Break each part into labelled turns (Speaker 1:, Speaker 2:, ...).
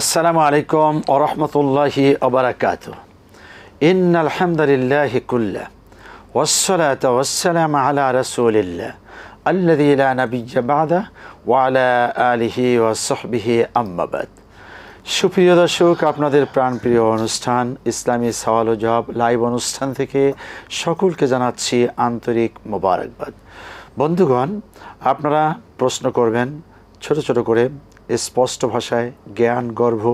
Speaker 1: আসসালামু আলাইকুম ওয়া রাহমাতুল্লাহি ওয়া বারাকাতুহু। ইন্নাল হামদালিল্লাহি কুল্লাহু ওয়াসসালাতু ওয়াসসালামু আলা রাসূলিল্লাহ আল্লাযী লা নাবিয়্যা বা'দাহু ওয়া আলা আলিহি ওয়া সাহবিহি আম্মা বাদ। সুপ্রিয় দর্শক, আপনাদের প্রাণপ্রিয় অনুষ্ঠান ইসলামী সওয়াল ও জবাব লাইভ অনুষ্ঠান থেকে সকলকে জানাচ্ছি আন্তরিক মোবারকবাদ। বন্ধুগণ, আপনারা প্রশ্ন করবেন ছোট ছোট করে, স্পষ্ট ভাষায়, জ্ঞান গর্ভ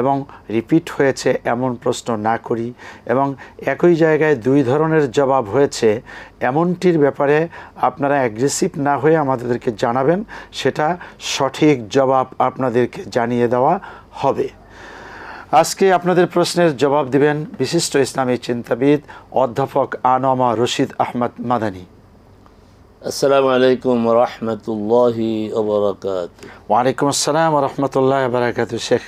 Speaker 1: এবং রিপিট হয়েছে এমন প্রশ্ন না করি, এবং একই জায়গায় দুই ধরনের জবাব হয়েছে এমনটির ব্যাপারে আপনারা অ্যাগ্রেসিভ না হয়ে আমাদেরকে জানাবেন, সেটা সঠিক জবাব আপনাদেরকে জানিয়ে দেওয়া হবে। আজকে আপনাদের প্রশ্নের জবাব দিবেন বিশিষ্ট ইসলামী চিন্তাবিদ অধ্যাপক আনোয়ামা রশিদ আহমদ মাদানী।
Speaker 2: আসসালামু আলাইকুম ওয়া রাহমাতুল্লাহি ওয়া বারাকাতুহু।
Speaker 1: ওয়া আলাইকুম আসসালাম ওয়া রাহমাতুল্লাহি ওয়া বারাকাতুহু। শেখ,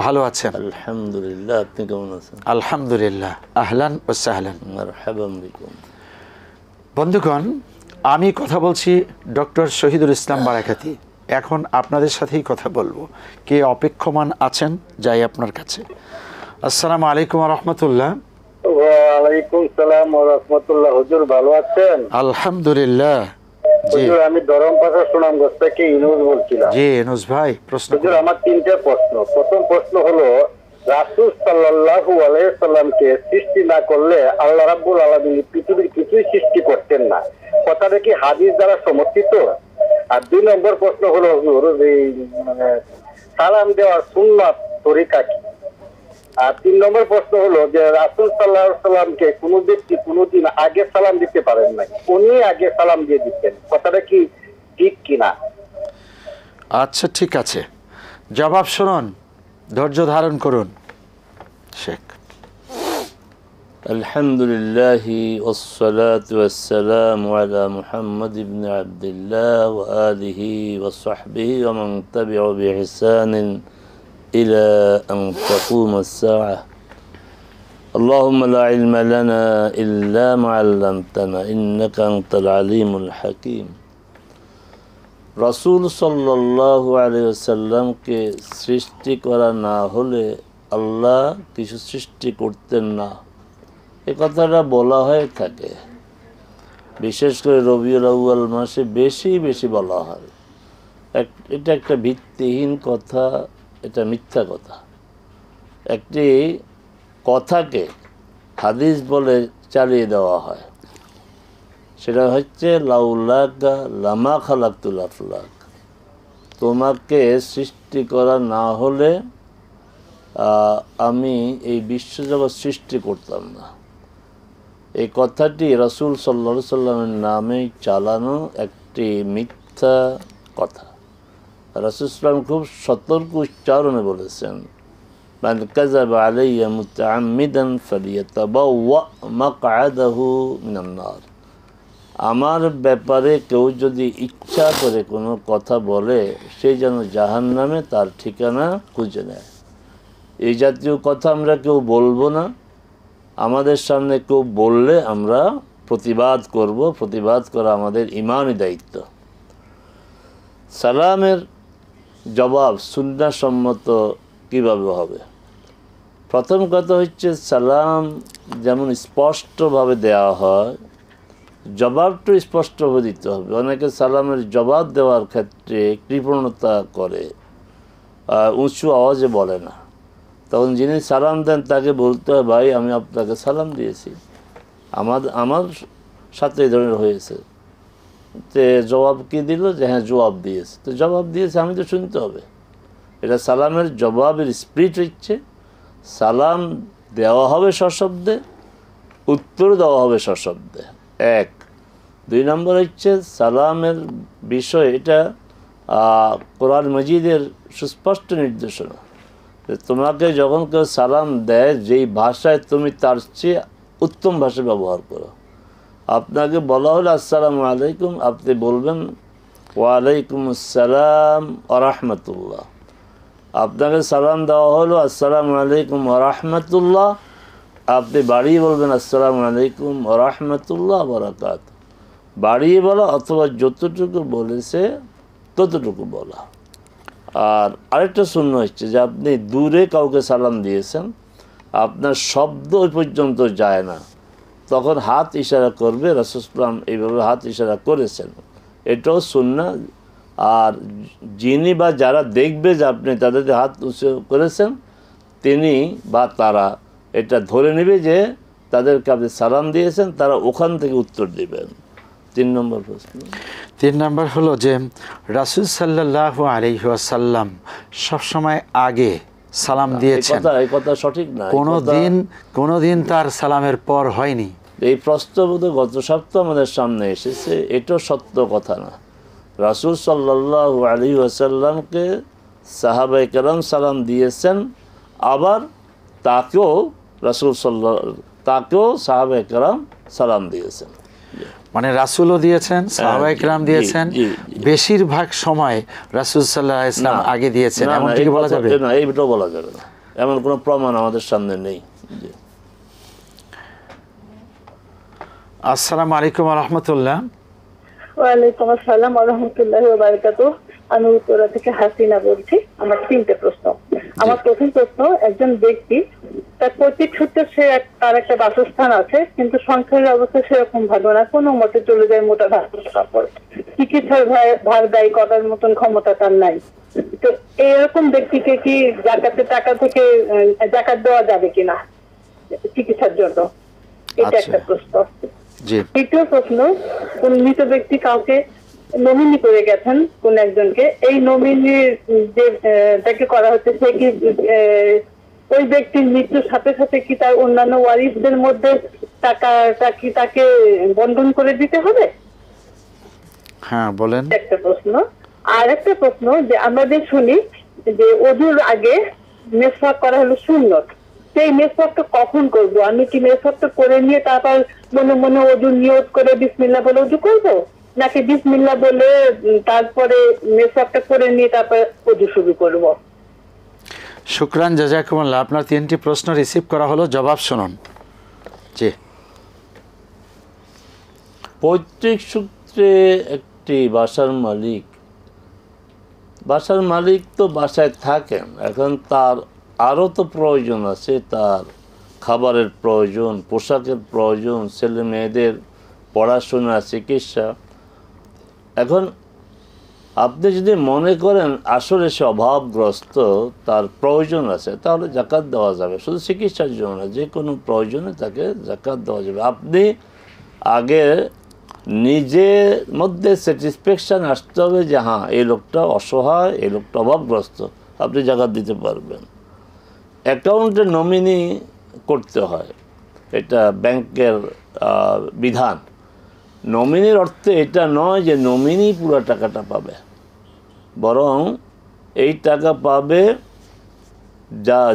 Speaker 1: ভালো আছেন?
Speaker 2: আলহামদুলিল্লাহ, আপনি কেমন আছেন?
Speaker 1: আলহামদুলিল্লাহ, আহলান ওয়া সাহলান।
Speaker 2: মারহাবান বিকুম।
Speaker 1: বন্ধুগণ, আমি কথা বলছি ডক্টর শহীদুল ইসলাম বারাকাতি। এখন আপনাদের সাথেই কথা বলবো। কে অপেক্ষমান আছেন? যাই আপনার কাছে। আসসালামু আলাইকুম ওয়া রাহমাতুল্লাহ।
Speaker 3: ওয়ালাইকুম সালাম ওয়া রাহমাতুল্লাহ। হুজুর ভালো আছেন?
Speaker 1: আলহামদুলিল্লাহ। জি
Speaker 3: হুজুর, আমি ধরমপাশা সুনামগঞ্জ থেকে ইউনুস বলছিলাম।
Speaker 1: জি ইউনুস ভাই, প্রশ্ন
Speaker 3: হুজুর,
Speaker 1: করুন।
Speaker 3: আমার তিনটা প্রশ্ন। প্রথম প্রশ্ন হলো, রাসূল সাল্লাল্লাহু আলাইহি সাল্লামকে সৃষ্টি না করলে আল্লাহ রাব্বুল আলামিন পৃথিবীর কিছুই সৃষ্টি করতেন না। কথাটা কি হাদিস দ্বারা সমর্থিত? আর দুই নম্বর প্রশ্ন হলো, হুজুর, সালাম দেওয়ার সুন্নাত তরিকা কি? আর তিন নম্বর প্রশ্ন হলো যে রাসূল সাল্লাল্লাহু আলাইহি সাল্লামকে কোনো ব্যক্তি কোনোদিন আগে সালাম দিতে পারেন নাই, উনি আগে সালাম দিয়ে দিতেন। কথাটা কি ঠিক কিনা?
Speaker 1: আচ্ছা, ঠিক আছে, জবাব শুনুন, ধৈর্য ধারণ করুন। শেখ,
Speaker 2: আলহামদুলিল্লাহি ওয়াসসালাতু ওয়াসসালামু আলা মুহাম্মদ ইবনে আবদুল্লাহ ওয়া আলিহি ওয়া সাহবিহি ওয়া মান তাবি'আ বিইহসানিন ইলা আন তাকুমাস সাআহ। আল্লাহুম্মা লা ইলমা লানা ইল্লা মা 'আল্লামতানা ইন্নাকা আনতাল আলিমুল হাকীম। রাসূল সাল্লাল্লাহু আলাইহি ওয়াসাল্লামকে সৃষ্টি করা না হলে আল্লাহ কিছু সৃষ্টি করতেন না, এ কথাটা বলা হয়ে থাকে। বিশেষ করে রবিউল আউয়াল মাসে বেশি বেশি বলা হয়। এটা একটা ভিত্তিহীন কথা, এটা মিথ্যা কথা। একটি কথাকে হাদিস বলে চালিয়ে দেওয়া হয়, সেটা হচ্ছে লাউলাকা লামা খালাকতুল আফলাক। তোমাকে সৃষ্টি করা না হলে আমি এই বিশ্বজগৎ সৃষ্টি করতাম না। এই কথাটি রাসূল সাল্লাল্লাহু আলাইহি সাল্লামের নামে চালানো একটি মিথ্যা কথা। রাসূল সাল্লাল্লাহু খুব সতর্ক উচ্চারণে বলেছেন, মান কাযাবা আলাইয়া মুতাআম্মিদান ফালিয়াতাবাওয়া মাকআদাহু মিনান নার। আমার ব্যাপারে কেউ যদি ইচ্ছা করে কোনো কথা বলে, সে যেন জাহান্নামে তার ঠিকানা খুঁজে নেয়। এই জাতীয় কথা আমরা কেউ বলবো না। আমাদের সামনে কেউ বললে আমরা প্রতিবাদ করব। প্রতিবাদ করা আমাদের ঈমানি দায়িত্ব। সালামের জবাব সুন্নাহসম্মত কীভাবে হবে? প্রথম কথা হচ্ছে, সালাম যেমন স্পষ্টভাবে দেওয়া হয়, জবাবটা স্পষ্টভাবে দিতে হবে। অনেকে সালামের জবাব দেওয়ার ক্ষেত্রে কৃপণতা করে, উঁচু আওয়াজে বলে না। তখন যিনি সালাম দেন তাকে বলতে হয়, ভাই আমি আপনাকে সালাম দিয়েছি, আমার সাথে এই ধরনের হয়েছে। তো জবাব কি দিল? যে হ্যাঁ জবাব দিয়েছে। তো জবাব দিয়েছে, আমি তো শুনতে হবে। এটা সালামের জবাবের স্পিরিট হচ্ছে। সালাম দেওয়া হবে সশব্দে, উত্তর দেওয়া হবে সশব্দে, এক। দুই নম্বর হচ্ছে সালামের বিষয়, এটা কোরআন মজিদের সুস্পষ্ট নির্দেশনা। তোমাকে যখন কেউ সালাম দেয়, যেই ভাষায় তুমি তার চেয়ে উত্তম ভাষা ব্যবহার করো। আপনাকে বলা হলো আসসালামু আলাইকুম, আপনি বলবেন ওয়ালাইকুম আসসালাম ওয়া রাহমাতুল্লাহ। আপনাকে সালাম দেওয়া হলো আসসালামু আলাইকুম ওয়া রাহমাতুল্লাহ, আপনি বাড়িয়ে বলবেন আসসালামু আলাইকুম ওয়া রাহমাতুল্লাহ ওয়া বারাকাতুহু। বাড়িয়ে বলা অথবা যতটুকু বলেছে ততটুকু বলা। আর আরেকটা শূন্য হচ্ছে যে আপনি দূরে কাউকে সালাম দিয়েছেন, আপনার শব্দ ওই পর্যন্ত যায় না, তখন হাত ইশারা করবে। রাসূল সাল্লাল্লাহু আলাইহি ওয়াসাল্লাম এইভাবে হাত ইশারা করেছেন, এটাও সুন্নাহ। আর যিনি বা যারা দেখবে যে আপনি তাদেরকে হাত উঁচু করেছেন, তিনি বা তারা এটা ধরে নেবে যে তাদেরকে আপনি সালাম দিয়েছেন, তারা ওখান থেকে উত্তর দেবেন। 3 নম্বর প্রশ্ন।
Speaker 1: 3 নম্বর হলো যে রাসূল সাল্লাল্লাহু আলাইহি ওয়াসাল্লাম সবসময় আগে সালাম দিয়েছেন,
Speaker 2: এই কথা সঠিক না।
Speaker 1: কোনোদিন তার সালামের পর হয়নি।
Speaker 2: এই প্রশ্ন বোধহয় গত সপ্তাহ আমাদের সামনে এসেছে, এটাও সত্য কথা না। রাসূল সাল্লাল্লাহু আলাইহি ওয়াসাল্লামকে সাহাবায়ে কেরাম সালাম দিয়েছেন, আবার তাকেও সাহাবায়ে কেরাম সালাম দিয়েছেন।
Speaker 1: মানে রাসূলও দিয়েছেন, সাহাবায়ে কেরাম দিয়েছেন,
Speaker 2: জি।
Speaker 1: বেশিরভাগ সময় রাসূল সাল্লাল্লাহু আলাইহি ওয়াসাল্লাম আগে দিয়েছেন, এমন কি বলা যাবে?
Speaker 2: না, এইটাও বলা যাবে না, এমন কোনো প্রমাণ আমাদের সামনে নেই। জি।
Speaker 1: আসসালামু আলাইকুম ওয়া রাহমাতুল্লাহ।
Speaker 4: ওয়ালাইকুম আসসালাম ওয়া রাহমাতুল্লাহি ওয়া বারাকাতুহু। আমি উত্তরা থেকে হাসিনা বলছি। আমার 3টে প্রশ্ন। আমার প্রথম প্রশ্ন, একজন ব্যক্তি তার পৈতৃক সূত্রে তার একটা বাসস্থান আছে, কিন্তু সংসারের অবস্থা সেরকম ভালো না, কোনো মতে চলে যায় মোটা কাপড়, চিকিৎসার ভার দায়ী করার মতন ক্ষমতা তার নাই। তো এরকম ব্যক্তিকে কি জাকাতের টাকা থেকে জাকাত দেওয়া যাবে কিনা চিকিৎসার জন্য? এটা একটা প্রশ্ন। দ্বিতীয় প্রশ্ন, কোন মৃত ব্যক্তি কাউকে নমিনি করে গেছেন কোন একজনকে, এই নমিনি যে তাকে করা হচ্ছে, সে কি ওই ব্যক্তির মৃত্যুর সাথে সাথে কি তার অন্যান্য ওয়ারিসদের মধ্যে টাকাটা কি তাকে বন্ধন করে দিতে হবে?
Speaker 1: হ্যাঁ বলেন।
Speaker 4: একটা প্রশ্ন। আর একটা প্রশ্ন, যে আমরা যে শুনি যে ওযুর আগে মেসওয়াক করা হলো সুন্নত, সেই মেসওয়াকটা কখন করব? আমি কি মেসওয়াকটা করে নিয়ে তারপর মনে মনে ওযু নিয়ত করে বিসমিল্লাহ বলে ওযু করব, নাকি বিসমিল্লাহ বলে তারপরে মেসওয়াকটা করে নিয়ে তারপর ওযু শুরু করব?
Speaker 1: শুকরান, জাযাকুমুল্লাহ। আপনার 3টি প্রশ্ন রিসিভ করা হলো, জবাব শুনুন। জি।
Speaker 2: পৈতৃক সূত্রে একটি বাসার মালিক তো বাসায় থাকেন, এখন তার আরও তো প্রয়োজন আছে, তার খাবারের প্রয়োজন, পোশাকের প্রয়োজন, ছেলে মেয়েদের পড়াশোনা, চিকিৎসা। এখন আপনি যদি মনে করেন আসলে সে অভাবগ্রস্ত, তার প্রয়োজন আছে, তাহলে জাকাত দেওয়া যাবে। শুধু চিকিৎসার জন্য না, যে কোনো প্রয়োজনে তাকে জাকাত দেওয়া যাবে। আপনি আগে নিজের মধ্যে স্যাটিসফ্যাকশান আসতে হবে যে হ্যাঁ, এই লোকটা অসহায়, এই লোকটা অভাবগ্রস্ত, আপনি জাকাত দিতে পারবেন। অ্যাকাউন্টে নমিনি করতে হয়, এটা ব্যাংকের বিধান। নমিনির অর্থে এটা নয় যে নমিনি পুরো টাকাটা পাবে, বরং এই টাকা পাবে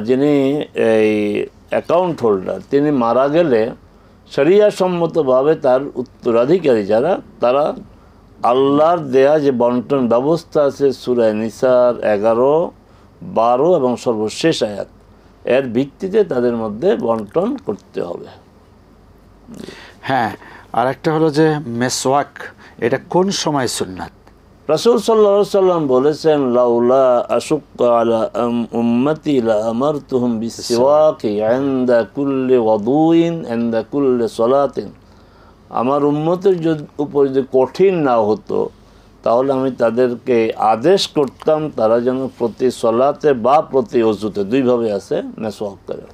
Speaker 2: যিনি এই অ্যাকাউন্ট হোল্ডার, তিনি মারা গেলে শরিয়া সম্মতভাবে তার উত্তরাধিকারী যারা, তারা আল্লাহর দেয়া যে বন্টন ব্যবস্থা আছে সূরা নিসার 11, 12 এবং সর্বশেষ আয়াত, এর ভিত্তিতে তাদের মধ্যে বন্টন করতে হবে।
Speaker 1: হ্যাঁ, আর একটা হলো যে মেসওয়াক, এটা কোন সময় সুন্নাত?
Speaker 2: রাসূল সাল্লাল্লাহু আলাইহি ওয়াসাল্লাম বলেছেন, লাউলা আশুক্কা আলা উম্মতি লা আমারতুহুম বিসওয়াকি ইনদা কুল্লি ওয়াদুইন ইনদা কুল্লি সালাতিন। আমার উম্মতের উপর যদি কঠিন না হতো, তাহলে আমি তাদেরকে আদেশ করতাম তারা যেন প্রতি সলাতে বা প্রতি ওযুতে, দুইভাবে আছে, মেসওয়াক করে।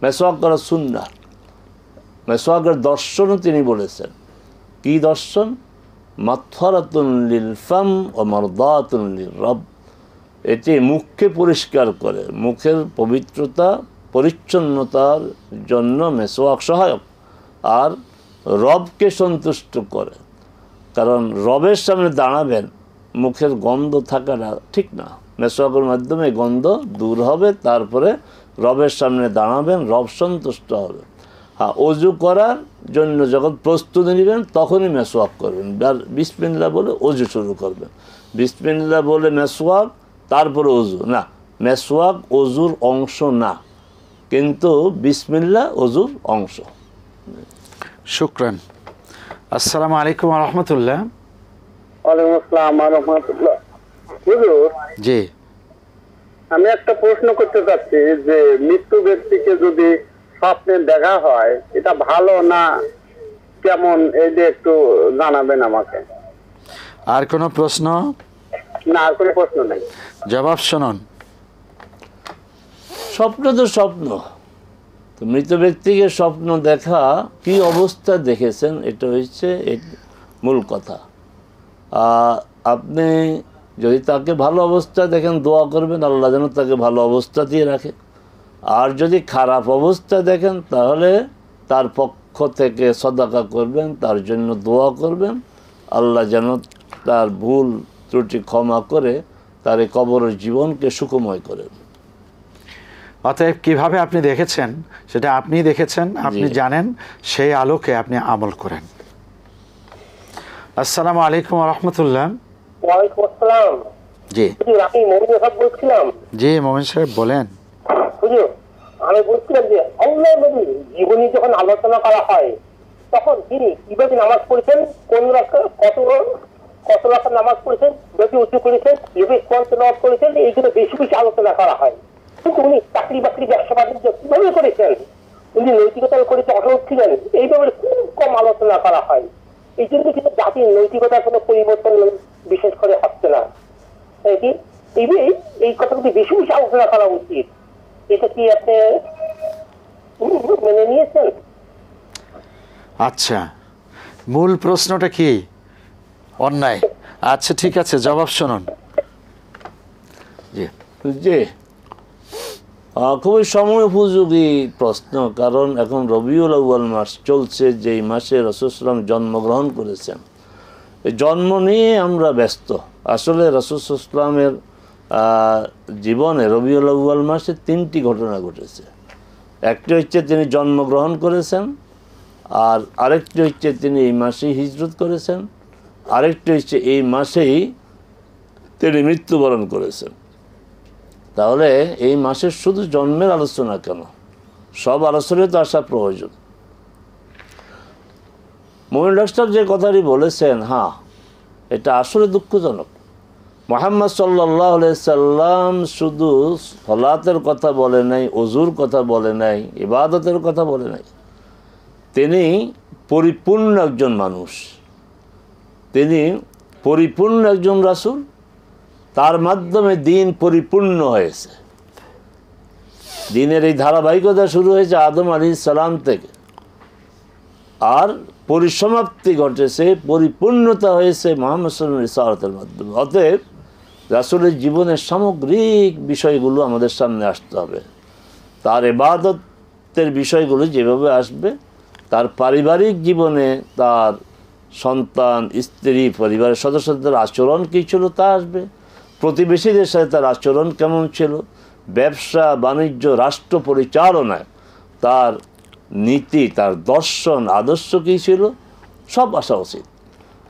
Speaker 2: মেসওয়াক করা সুন্নাহ। মেসওয়াকের দর্শনও তিনি বলেছেন। কি দর্শন? মাতফারাতুন লিল ফাম ওয়া মারদাতুন লির রব। এটি মুখকে পরিষ্কার করে, মুখের পবিত্রতা পরিচ্ছন্নতার জন্য মেসওয়াক সহায়ক, আর রবকে সন্তুষ্ট করে। কারণ রবের সামনে দাঁড়াবেন, মুখের গন্ধ থাকাটা ঠিক না। মেসওয়াকের মাধ্যমে গন্ধ দূর হবে, তারপরে রবের সামনে দাঁড়াবেন, রব সন্তুষ্ট হবে। হ্যাঁ, ওযু করার জন্য যখন প্রস্তুতি নেবেন তখনই মেসওয়াক করবেন, আর বিসমিল্লাহ বলে ওযু শুরু করবেন। বিসমিল্লাহ বলে মেসওয়াক, তারপরে ওযু না। মেসওয়াক ওযুর অংশ না, কিন্তু বিসমিল্লাহ ওযুর অংশ।
Speaker 1: শুকরান। আসসালামু আলাইকুম ওয়া রাহমাতুল্লাহ।
Speaker 3: ওয়ালাইকুম আসসালাম ওয়া রাহমাতুল্লাহ। হুজুর,
Speaker 1: জি।
Speaker 3: আমি একটা প্রশ্ন করতে চাচ্ছি যে মৃত্যু ব্যক্তিকে যদি স্বপ্নে দেখা হয় এটা ভালো না কেমন, এইটা একটু জানাবেন আমাকে।
Speaker 1: আর কোনো প্রশ্ন?
Speaker 3: না, আর কোনো প্রশ্ন নেই।
Speaker 1: জবাব শুনুন।
Speaker 2: স্বপ্ন তো স্বপ্ন, তো মৃত ব্যক্তিকে স্বপ্ন দেখা কি অবস্থা দেখেছেন এটা হচ্ছে মূল কথা। আপনি যদি তাকে ভালো অবস্থা দেখেন দোয়া করবেন আল্লাহ যেন তাকে ভালো অবস্থা দিয়ে রাখে, আর যদি খারাপ অবস্থা দেখেন তাহলে তার পক্ষ থেকে সদাকা করবেন, তার জন্য দোয়া করবেন, আল্লাহ যেন তার ভুল ত্রুটি ক্ষমা করে তার এই কবরের জীবনকে সুখময় করেন।
Speaker 1: অতএব কিভাবে আপনি দেখেছেন সেটা আপনি দেখেছেন, আপনি জানেন, সেই আলোকে আপনি আমল করেন। আসসালামু আলাইকুম ওয়া রাহমাতুল্লাহ।
Speaker 3: ওয়ালাইকুম আসসালাম।
Speaker 1: জি
Speaker 3: আমি মমিন সাহেব বলছিলাম।
Speaker 1: জি মোমিন সাহেব বলেন।
Speaker 3: হুজুর, আমি বলছিলাম যে আল্লাহ নবীর জীবনী যখন আলোচনা করা হয় তখন তিনি কিভাবে নামাজ পড়েছেন, কোন রাকাত কত রাকাত নামাজ পড়েছেন, বেশি উঁচু করেছেন, কিভাবে তেলাওয়াত করেছেন, এইগুলো বেশি বেশি আলোচনা করা হয়। কিন্তু উনি চাকরি বাকরি ব্যবসা বাণিজ্য কিভাবে করেছেন, উনি নৈতিকতার করেছে অটল ছিলেন, এইভাবে খুব কম আলোচনা করা হয়। এই জন্য কিন্তু জাতির নৈতিকতার কোনো পরিবর্তন বিশেষ করে হচ্ছে না। এই কথাগুলি বেশি বেশি আলোচনা করা উচিত। এটা কি আপনি মেনে নিয়েছেন?
Speaker 1: আচ্ছা, মূল প্রশ্নটা কি? অন্যায়। আচ্ছা ঠিক আছে, জবাব শুনুন। জি
Speaker 2: জি, খুবই সময় উপযোগী প্রশ্ন, কারণ এখন রবিউল আউয়াল মাস চলছে, যেই মাসে রাসূল সাল্লাল্লাহু আলাইহি ওয়াসাল্লাম জন্মগ্রহণ করেছেন। এই জন্ম নিয়ে আমরা ব্যস্ত। আসলে রাসূল সাল্লাল্লাহু আলাইহি ওয়াসাল্লামের জীবনে রবিউল আউয়াল মাসে 3টি ঘটনা ঘটেছে। একটি হচ্ছে তিনি জন্মগ্রহণ করেছেন, আর আরেকটি হচ্ছে তিনি এই মাসেই হিজরত করেছেন, আরেকটি হচ্ছে এই মাসেই তিনি মৃত্যুবরণ করেছেন। তাহলে এই মাসের শুধু জন্মের আলোচনা কেন, সব আলোচনায় তো আসা প্রয়োজন। মুমিন ডাক্তার যে কথাটি বলেছেন, হ্যাঁ এটা আসলে দুঃখজনক। মুহাম্মদ সাল্লাল্লাহু আলাইহি সাল্লাম শুধু সালাতের কথা বলে নাই, ওযুর কথা বলে নাই, ইবাদতের কথা বলে নাই, তিনি পরিপূর্ণ একজন মানুষ, তিনি পরিপূর্ণ একজন রাসূল, তার মাধ্যমে দিন পরিপূর্ণ হয়েছে। দিনের এই ধারাবাহিকতা শুরু হয়েছে আদম আলাইহিস সালাম থেকে, আর পরিসমাপ্তি ঘটেছে, পরিপূর্ণতা হয়েছে মুহাম্মদ সাল্লাল্লাহু আলাইহি সাল্লামের মাধ্যমে। অতএব রাসূলের জীবনের সামগ্রিক বিষয়গুলো আমাদের সামনে আসতে হবে। তার ইবাদতের বিষয়গুলো যেভাবে আসবে, তার পারিবারিক জীবনে তার সন্তান, স্ত্রী, পরিবারের সদস্যদের আচরণ কী ছিল তা আসবে, প্রতিবেশীদের সাথে তার আচরণ কেমন ছিল, ব্যবসা বাণিজ্য, রাষ্ট্র পরিচালনায় তার নীতি, তার দর্শন, আদর্শ কী ছিল, সব আসা উচিত।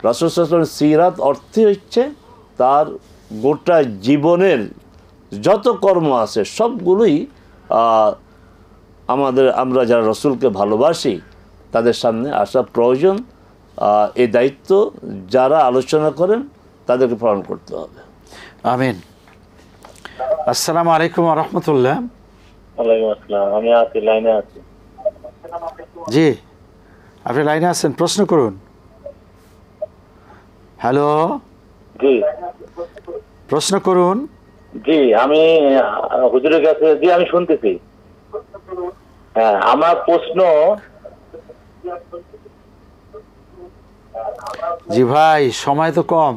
Speaker 2: রাসূল সাল্লাল্লাহু আলাইহি ওয়াসাল্লামের সিরাত অর্থে হচ্ছে তার গোটা জীবনের যত কর্ম আছে সবগুলোই আমরা যারা রসুলকে ভালোবাসি তাদের সামনে আসা প্রয়োজন। এই দায়িত্ব যারা আলোচনা করেন তাদেরকে পালন করতে হবে।
Speaker 1: আমিন। আসসালামু আলাইকুম ওয়া রাহমাতুল্লাহ।
Speaker 3: ওয়ালাইকুম আসসালাম। আমি আছি, লাইনে আছি।
Speaker 1: জি আপনি লাইনে আছেন, প্রশ্ন করুন। হ্যালো,
Speaker 3: জি
Speaker 1: প্রশ্ন করুন।
Speaker 3: জি, আমি হুজুরের কাছে, জি আমি শুনতেছি। হ্যাঁ, আমার প্রশ্ন,
Speaker 1: জি ভাই সময় তো কম।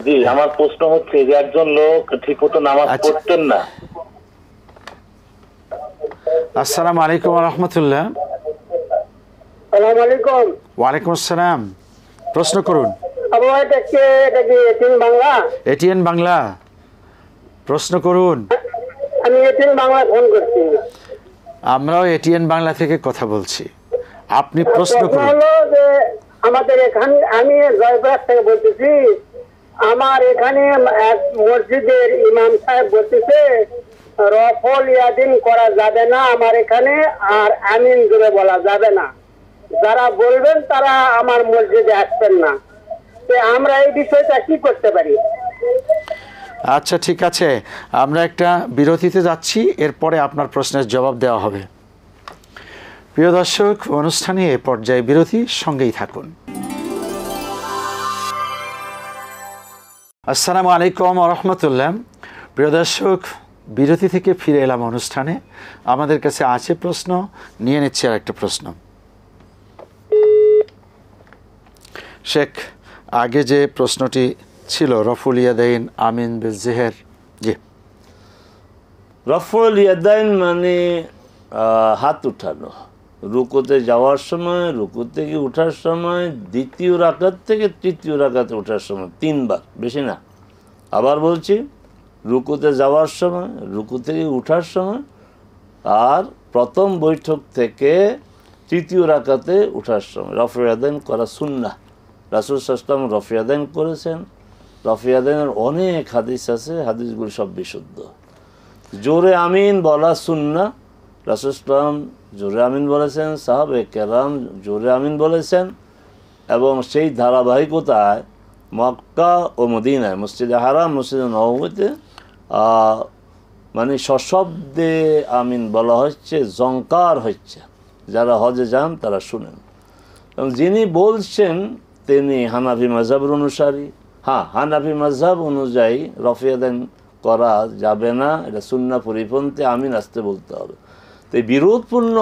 Speaker 3: জি আমার প্রশ্ন হচ্ছে যে একজন লোক ঠিক মতো নামাজ পড়তেন না।
Speaker 1: আসসালামু আলাইকুম ওয়া রাহমাতুল্লাহ।
Speaker 3: আসসালামু আলাইকুম।
Speaker 1: ওয়ালাইকুম আসসালাম, প্রশ্ন করুন।
Speaker 3: এটা কি এটিএন বাংলা?
Speaker 1: এটিএন বাংলা, প্রশ্ন করুন।
Speaker 3: আমি এটিএন বাংলা ফোন করছি।
Speaker 1: আমরাও এটিএন বাংলা থেকে কথা বলছি, আপনি প্রশ্ন করুন।
Speaker 3: হলো যে আমাদের এখানে, আমি জয়পুরহাট থেকে বলতেছি, আমার এখানে এক মসজিদের ইমাম সাহেব বলতেছে রফল ইয়াদিন করা যাবে না আমার এখানে, আর আমিন জুড়ে বলা যাবে না। যারা বলবেন তারা আমার মসজিদে আসবেন না। আমরা এই বিষয়টা কি করতে পারি?
Speaker 1: আচ্ছা ঠিক আছে, আমরা একটা বিরতিতে যাচ্ছি, এরপরে আপনার প্রশ্নের জবাব দেওয়া হবে। প্রিয় দর্শক, অনুষ্ঠানে এ পর্যায়ে বিরতি, সঙ্গেই থাকুন। আসসালামু আলাইকুম ওয়া রাহমাতুল্লাহ। প্রিয় দর্শক, বিরতি থেকে ফিরে এলাম অনুষ্ঠানে। আমাদের কাছে আছে প্রশ্ন, নিয়ে নিচ্ছি আর একটা প্রশ্ন। শেখ, আগে যে প্রশ্নটি ছিল রফুল ইয়াদাইন আমিন বিল জিহর, জি।
Speaker 2: রফুল ইয়াদাইন মানে হাত উঠানো, রুকুতে যাওয়ার সময়, রুকু থেকে ওঠার সময়, দ্বিতীয় রাকাত থেকে তৃতীয় রাকাতে ওঠার সময় 3 বার, বেশি না। আবার বলছি, রুকুতে যাওয়ার সময়, রুকু থেকে ওঠার সময়, আর প্রথম বৈঠক থেকে তৃতীয় রাকাতে ওঠার সময় রফুল ইয়াদাইন করা সুন্নাহ। রাসূল সাল্লাল্লাহু আলাইহি ওয়াসাল্লাম রফুল ইয়াদাইন করেছেন। রফুল ইয়াদাইনের অনেক হাদিস আছে, হাদিসগুলি সব বিশুদ্ধ। জোরে আমিন বলা সুন্নাহ, রাসূল সাল্লাল্লাহু আলাইহি ওয়াসাল্লাম জোরে আমিন বলেছেন, সাহাবে কেরাম জোরে আমিন বলেছেন, এবং সেই ধারাবাহিকতায় মক্কা ও মদিনায়, মসজিদে হারাম, মসজিদে নববীতে মানে সশব্দে আমিন বলা হচ্ছে, জংকার হচ্ছে। যারা হজে যান তারা শুনেন। এবং যিনি বলছেন তিনি হানাফি মাযহাবের অনুসারী। হ্যাঁ, হানাফি মাযহাব অনুযায়ী রফুল ইয়াদাইন করা যাবে না, এটা সুন্নাহ পরিপন্থী, আমিন আসতে বলতে হবে। তো এই বিরোধপূর্ণ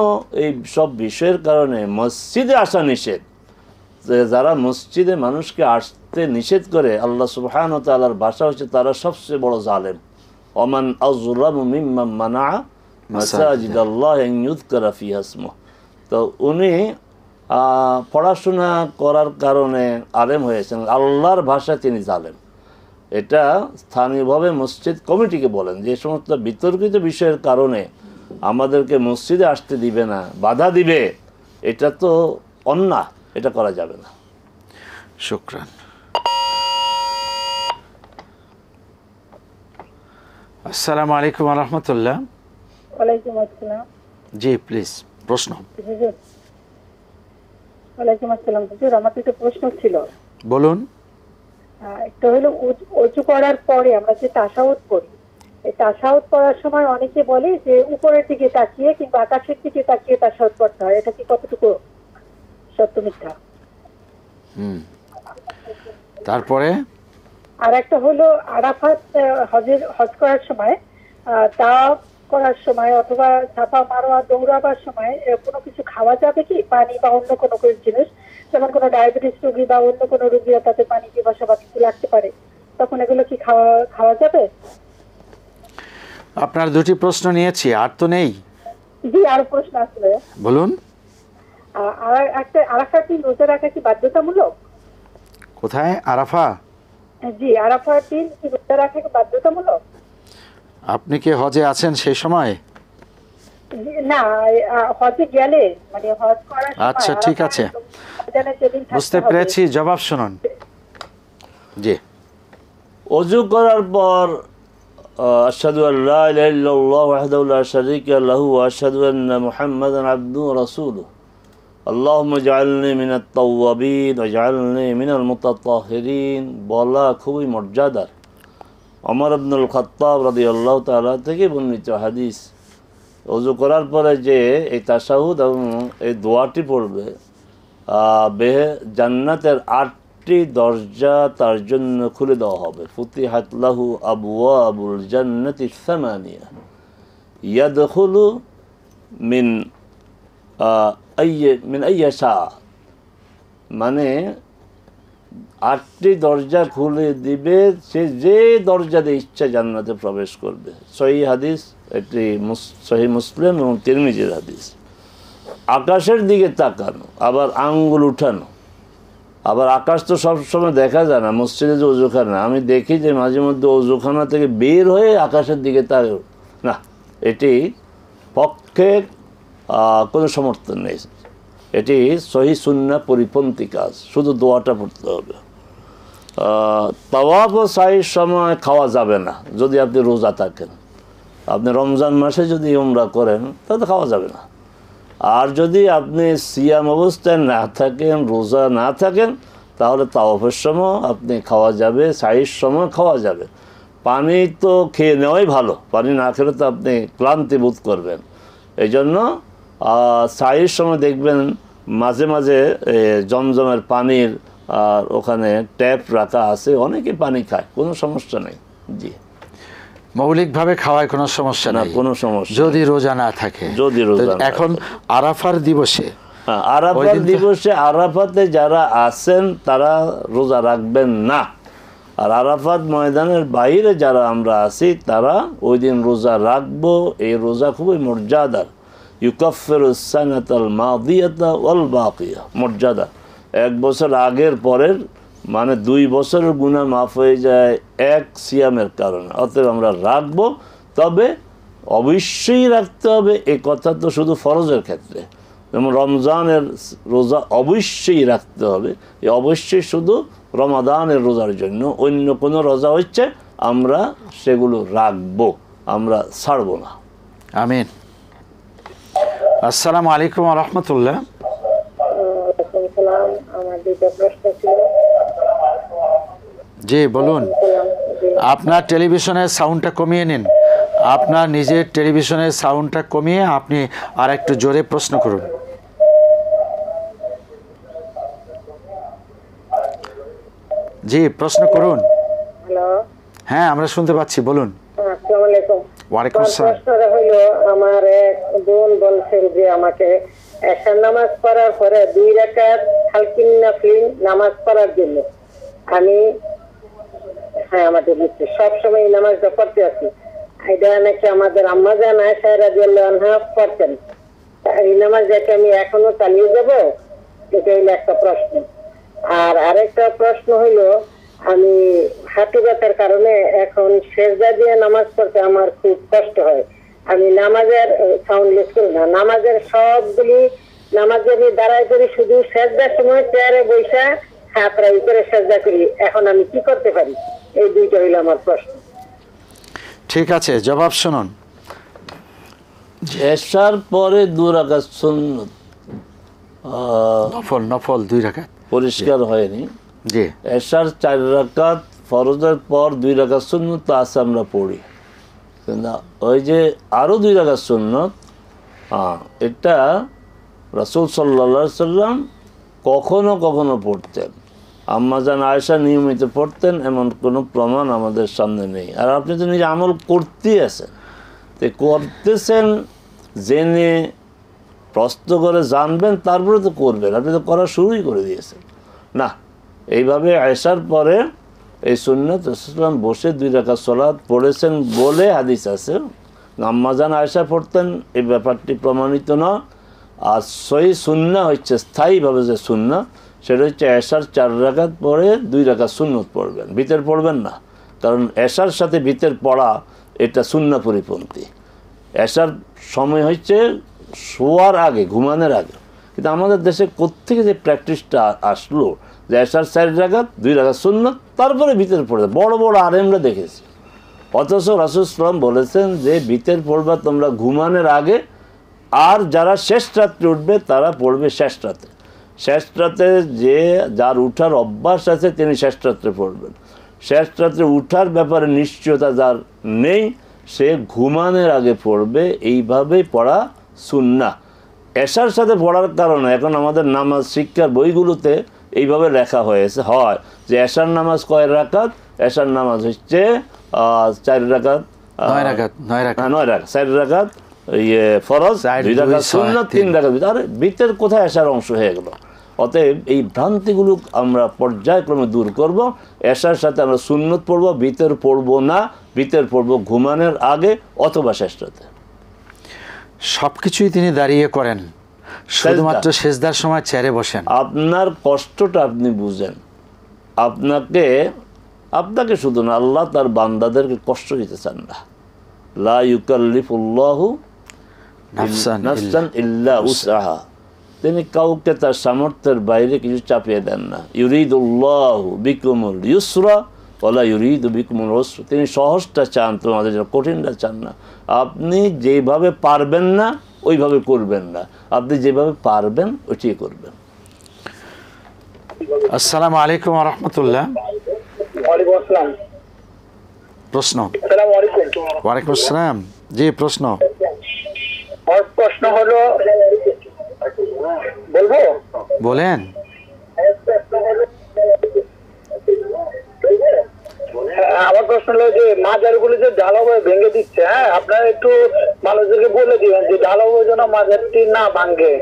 Speaker 2: এই সব বিষয়ের কারণে মসজিদে আসা নিষেধ। যারা মসজিদে মানুষকে আসতে নিষেধ করে, আল্লাহ সুবহানাহু ওয়া তাআলার ভাষা হচ্ছে তারা সবচেয়ে বড় জালেম। ওমান আযলামু মিম্মান মানাআ মাসাজিদাল্লাহি আন ইউযকারা ফিহা ইসমুহু। তো উনি পড়াশোনা করার কারণে আলেম হয়েছেন, আল্লাহর ভাষায় তিনি জালেম। এটা স্থানীয়ভাবে মসজিদ কমিটিকে বলেন, যে সমস্ত বিতর্কিত বিষয়ের কারণে আমাদেরকে মসজিদে আসতে দিবে না, বাধা দিবে, এটা তো অন্যায়, এটা করা যাবে না।
Speaker 1: শুকরান। আসসালামু আলাইকুম ওয়া রাহমাতুল্লাহ।
Speaker 4: ওয়ালাইকুম আসসালাম।
Speaker 1: জি প্লিজ, প্রশ্ন।
Speaker 4: ওয়ালাইকুম আসসালাম। হুজুর, আমার একটা প্রশ্ন ছিল।
Speaker 1: বলুন।
Speaker 4: একটা হলো, ওযু করার পরে আমরা যে তাশাহুদ পড়ি, এই তাশাহুদ পড়ার সময় অনেকে বলে যে উপরের দিকে তাকিয়ে কিংবা আকাশের দিকে তাকিয়ে তাশাহুদ পড়তে হয়, এটা কি কতটুকু সত্য মিথ্যা?
Speaker 1: তারপরে
Speaker 4: আর একটা হলো, আরাফাত হজ করার সময়, তাওয়াফ করার সময় অথবা সাফা মারোয়া দৌড়াবার সময় কোনো কিছু খাওয়া যাবে কি, পানি বা অন্য কোনো জিনিস, যেমন কোনো ডায়াবেটিস রোগী বা অন্য কোনো রোগীরা তাতে পানি পিপাসা বা কিছু লাগতে পারে, তখন এগুলো কি খাওয়া যাবে?
Speaker 1: আপনার দুটি প্রশ্ন নিয়েছি, আর তো নেই?
Speaker 4: জি, আরো প্রশ্ন আসলে।
Speaker 1: বলুন।
Speaker 4: আর একটা, আরাফার দিন রোজা রাখা কি বাধ্যতামূলক?
Speaker 1: কোথায় আরাফা?
Speaker 4: জি, আরাফার দিন কি রোজা রাখা কি বাধ্যতামূলক?
Speaker 1: আপনি কি হজে আছেন সেই সময়?
Speaker 4: না, হজে গেলে, মানে হজ করার সময়।
Speaker 1: আচ্ছা ঠিক আছে, বুঝতে পেরেছি, জবাব শুনুন। জি।
Speaker 2: ওযু করার পর আশহাদু আল্লা ইলাহা ইল্লাল্লাহু ওয়াহদাহু লা শারীকা লাহু ওয়া আশহাদু আন্না মুহাম্মাদান আবদুহু ওয়া রাসূলুহু আল্লাহুম্মা ইজআলনি মিনাত তাওয়াবিন ওয়াজআলনি মিনাল মুতাতাহহিরিন বলা খুবই মর্যাদার। ওমর ইবনুল খাত্তাব রাদিয়াল্লাহু তাআলা থেকে বর্ণিত হাদিস। ওযু করার পরে যে এই তাশাহুদ এবং এই দোয়াটি পড়বে, জান্নাতের 8টি দরজা তার জন্য খুলে দেওয়া হবে। ফুতিহাত লাহু আবওয়াবুল জান্নাতি সামানিয়া ইয়াদখুলু মিন আইয়া শা, মানে 8টি দরজা খুলে দিবে, সে যে দরজা দিয়ে ইচ্ছা জান্নাতে প্রবেশ করবে। সহিহ হাদিস, এটি সহিহ মুসলিম এবং তিরমিজির হাদিস। আকাশের দিকে তাকানো, আবার আঙ্গুল উঠানো। আবার আকাশ তো সবসময় দেখা যায় না, মসজিদে যে ওযুখানা, আমি দেখি যে মাঝে মধ্যে ওযুখানা থেকে বের হয়ে আকাশের দিকে তাকায় না, এটি পক্ষে কোনো সমর্থন নেই। এটি সহিহ সুন্নাহ পরিপন্থী কাজ, শুধু দোয়াটা পড়তে হবে। তাওয়াফ ও সাইর সময় খাওয়া যাবে না, যদি আপনি রোজা থাকেন। আপনি রমজান মাসে যদি উমরা করেন তাহলে খাওয়া যাবে না। আর যদি আপনি সিয়াম অবস্থায় না থাকেন, রোজা না থাকেন, তাহলে তাওয়াফের সময় আপনি খাওয়া যাবে, সাইর সময় খাওয়া যাবে। পানি তো খেয়ে নেওয়াই ভালো, পানি না খেলে তো আপনি ক্লান্তি বোধ করবেন। এই জন্য সাহির সময় দেখবেন মাঝে মাঝে জমজমের পানির আর ওখানে ট্যাপ রাখা আছে, অনেকে পানি খায়, কোনো সমস্যা নেই। জি,
Speaker 1: মৌলিকভাবে খাওয়ায় কোনো সমস্যা
Speaker 2: না,
Speaker 1: নেই,
Speaker 2: কোনো সমস্যা
Speaker 1: যদি রোজা না থাকে।
Speaker 2: যদি রোজা না
Speaker 1: এখন আরাফার দিবসে,
Speaker 2: আরাফাত দিবসে আরাফাতে যারা আছেন তারা রোজা রাখবেন না, আর আরাফাত ময়দানের বাইরে যারা আমরা আছি তারা ওই দিন রোজা রাখবো। এই রোজা খুবই মর্যাদার। ইউকাফিরুস সানাতাল মাদিয়াতা ওয়াল বাকিয়া, মর্যাদা। 1 বছর আগের পরের মানে 2 বছরের গুনাহ মাফ হয়ে যায় এক সিয়ামের কারণে। অতএব আমরা রাখবো, তবে অবশ্যই রাখতে হবে। এই কথা তো শুধু ফরজের ক্ষেত্রে, যেমন রমজানের রোজা অবশ্যই রাখতে হবে, এই অবশ্যই শুধু রমাদানের রোজার জন্য। অন্য কোনো রোজা হচ্ছে আমরা সেগুলো রাখবো, আমরা ছাড়বো না।
Speaker 1: আমিন। আসসালামু আলাইকুম ওয়া রাহমাতুল্লাহ।
Speaker 4: আমার দুটো প্রশ্ন ছিল।
Speaker 1: জি বলুন। আপনার টেলিভিশনের সাউন্ডটা কমিয়ে নিন, আপনার নিজের টেলিভিশনের সাউন্ডটা কমিয়ে আপনি আর একটু জোরে প্রশ্ন করুন। জি প্রশ্ন করুন।
Speaker 4: হ্যালো,
Speaker 1: হ্যাঁ আমরা শুনতে পাচ্ছি, বলুন।
Speaker 4: আসসালামু আলাইকুম।
Speaker 1: ওয়ালাইকুম আসসালাম।
Speaker 4: প্রশ্নটা হলো, আমার এক বোন বলছেন যে আমাকে এশার নামাজ পড়ার পরে 2 রাকাত হালকিন নাফিল নামাজ পড়ার জন্য। আমি আমাদের নিচে সবসময় এই নামাজটা পড়তে আছি। এটা নাকি আমাদের আম্মাজান আয়েশা রাদিয়াল্লাহু আনহা পড়তেন। এই নামাজটাকে আমি এখনো চালিয়ে যাব? এটা হলো একটা প্রশ্ন। আর আরেকটা প্রশ্ন হইলো, আমি হাঁটু ব্যথার কারণে এখন সেজদা দিয়ে নামাজ পড়তে আমার খুব কষ্ট হয়। আমি নামাজের সাউন্ডলেস করি না, নামাজের সবগুলি নামাজ আমি দাঁড়াই করি, শুধু সেজদার সময় চেয়ারে বৈশা হাত রাই করে সেজদা করি। এখন আমি কি করতে পারি? এই দুইটা হইলো আমার প্রশ্ন।
Speaker 1: ঠিক আছে, জবাব শুনুন।
Speaker 2: এশার পরে 2 রাকাত সুন্নত,
Speaker 1: নফল 2 রাকাত
Speaker 2: পরিষ্কার হয়নি।
Speaker 1: জি।
Speaker 2: এশার 4 রাকাত ফরজের পর 2 রাকাত সুন্নত তো আছে, আমরা পড়ি। কিন্তু ওই যে আরও 2 রাকাত সুন্নত, এটা রাসূল সাল্লাল্লাহু আলাইহি সাল্লাম কখনো কখনো পড়তেন। আম্মাজান আয়েশা নিয়মিত পড়তেন, এমন কোনো প্রমাণ আমাদের সামনে নেই। আর আপনি তো নিজে আমল করতেই আছেন, তো করতেছেন জেনে প্রশ্ন করে জানবেন, তারপরে তো করবেন। আপনি তো করা শুরুই করে দিয়েছেন না। এইভাবে আয়েশার পরে এই সুন্নত রাসূলুল্লাহ বসে 2 রাকাত সালাত পড়েছেন বলে হাদিস আছে। আম্মাজান আয়েশা পড়তেন, এই ব্যাপারটি প্রমাণিত না। আর সহি সুন্নাহ হচ্ছে স্থায়ীভাবে যে সুন্নাহ, সেটা হচ্ছে এশার 4 রাকাত পরে 2 রাকাত সুন্নত পড়বেন, ভিতর পড়বেন না। কারণ এশার সাথে ভিতর পড়া এটা সুন্নাহ পরিপন্থী। এশার সময় হচ্ছে শোয়ার আগে, ঘুমানোর আগে। কিন্তু আমাদের দেশে কোত্থেকে যে প্র্যাকটিসটা আসলো যে এশার 4 রাকাত 2 রাকাত সুন্নত তারপরে ভিতর পড়ে, বড় বড় আলেমরা দেখেছি। অথচ রাসূল সাল্লাল্লাহু আলাইহি ওয়াসাল্লাম বলেছেন যে ভিতর পড়বা তোমরা ঘুমানোর আগে, আর যারা শেষ রাত্রে উঠবে তারা পড়বে শেষ রাতে। শেষ রাতে যে যার উঠার অভ্যাস আছে তিনি শেষ রাত্রে পড়বেন। শেষ রাত্রে উঠার ব্যাপারে নিশ্চয়তা যার নেই সে ঘুমানোর আগে পড়বে। এইভাবেই পড়া সুন্নাহ। এশার সাথে পড়ার কারণে এখন আমাদের নামাজ শিক্ষার বইগুলোতে এইভাবে লেখা হয়েছে হয় যে এশার নামাজ কয় রাকাত? এশার নামাজ হচ্ছে 4 রাকাত,
Speaker 1: 9 রাকাত
Speaker 2: 9 রাকাত, 4 রাকাত ফরজ, 2 রাকাত সুন্নাত, 3 রাকাত ভিতর। আরে ভিতর কোথায় এশার অংশ হয়ে গেল? অতএব এই ভ্রান্তিগুলো আমরা পর্যায়ক্রমে দূর করব। এশার সাথে আমরা সুন্নত পড়ব, ভিতর পড়ব না। ভিতর পড়ব ঘুমানোর আগে অথবা শেষ রাতে।
Speaker 1: সবকিছুই তিনি দাঁড়িয়ে করেন, শুধুমাত্র সেজদার সময় চেয়ারে বসেন।
Speaker 2: আপনার কষ্টটা আপনি বুঝেন। আপনাকে শুধু না, আল্লাহ তার বান্দাদেরকে কষ্ট দিতে চান না। লা ইউকাল্লিফুল্লাহু নাফসান ইল্লা উসআহা। তিনি কাউকে তার সামর্থ্যের বাইরে কিছু চাপিয়ে দেন না। ইউরিদুল্লাহু বিকুমুল ইউসরা ওয়ালা ইউরিদু বিকুমুল উসরা। তিনি সহজটা চান, তোমাদের জন্য কঠিনটা চান না। আপনি যেভাবে পারবেন না ওইভাবে করবেন না, আপনি যেভাবে পারবেন ওইটাই করবেন।
Speaker 1: আসসালামু আলাইকুম ওয়া রাহমাতুল্লাহ।
Speaker 3: ওয়ালাইকুম আসসালাম।
Speaker 1: প্রশ্ন।
Speaker 3: আসসালামু আলাইকুম।
Speaker 1: ওয়ালাইকুম আসসালাম। জি, প্রশ্ন।
Speaker 3: আমার প্রশ্ন হলো, বলবো?
Speaker 1: বলেন।
Speaker 3: আমার প্রশ্ন হলো যে মাজারগুলো যে ঢালাওভাবে ভেঙে দিচ্ছে, হ্যাঁ, আপনারা একটু মানুষদেরকে বলে দিবেন যে ঢালাওভাবে যেন মাজারটি না ভাঙে,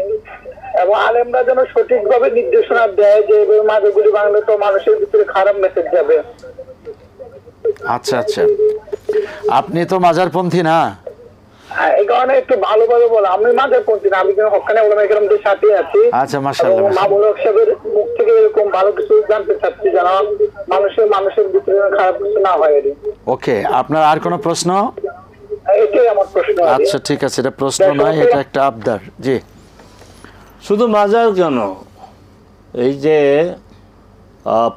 Speaker 3: এবং আলেমরা যেন সঠিকভাবে নির্দেশনা দেয় যে এভাবে মাজারগুলি ভাঙলে তো মানুষের ভিতরে খারাপ মেসেজ যাবে।
Speaker 1: আচ্ছা আচ্ছা, আপনি তো মাজারপন্থী না?
Speaker 3: এই কারণে একটু ভালোভাবে বলো। আমি মাজারপন্থী না, আমি কিন্তু হক্কানি উলামা ইকরামদের সাথে আছি।
Speaker 1: আচ্ছা, মাশাআল্লাহ।
Speaker 3: মামুন হক সাহেবের মুখ থেকে এরকম ভালো কিছু জানতে চাচ্ছি, যেন মানুষের ভিতরে খারাপ কিছু না হয়।
Speaker 1: ওকে, আপনার আর কোনো প্রশ্ন?
Speaker 3: এটাই আমার প্রশ্ন।
Speaker 1: আচ্ছা ঠিক আছে, এটা প্রশ্ন নয়, এটা একটা আবদার। জি।
Speaker 2: শুধু মাজার কেন, এই যে